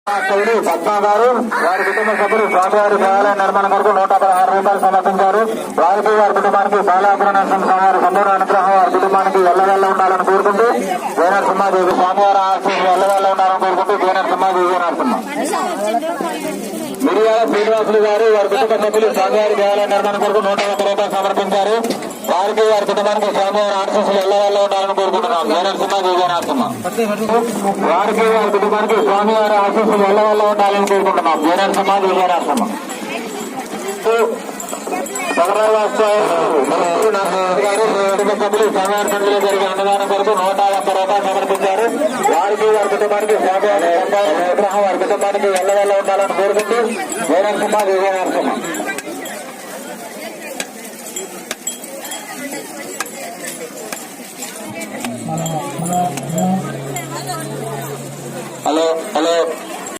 పద్మా గారు వారి కుటుంబ సభ్యులు స్వామివారి దేవాలయ నిర్మాణ కొరకు 116 రూపాయలు సమర్పించారు. వారికి వారి కుటుంబానికి బాలాపుర నరసింహ స్వామివారి సంపూర్ణ అనుగ్రహం వారి కుటుంబానికి ఎల్లవెల్ల ఉండాలని కోరుకుంటూ జయనరసింహాదేవి స్వామివారి ఆశీస్సులు ఎల్లవెల్ల ఉండాలని కోరుకుంటూ జయనరసింహాదేవి నరసింహ. మిరియాల శ్రీనివాసులు గారు వారి కుటుంబ సభ్యులు స్వామివారి దేవాలయ నిర్మాణ కొరకు 101 రూపాయలు సమర్పించారు. వారికి వారి కుటుంబానికి స్వామివారి ఆశీస్సులు ఎల్లవెల్ల ఉండాలని కోరుకుంటున్నాం. జయనరసింహాదేవి నరసింహ. వారికి వారి కుటుంబానికి స్వామివారి ఆశీస్సులు ఎల్లవెల్ల ఉండాలని కోరుకుంటున్నాం. జయనరసింహాదేవి నరసింహ. సభ్యులు స్వామివారి సన్నిధిలో జరిగే అన్నదానం కొరకు 101 రూపాయలు సమర్పించారు. వారికి వారి కుటుంబానికి స్వామివారి విగ్రహం వారి కుటుంబానికి ఎల్లవెల్ల ఉండాలని కోరుకుంటూ జయనరసింహాదేవి నరసింహ. Hello hello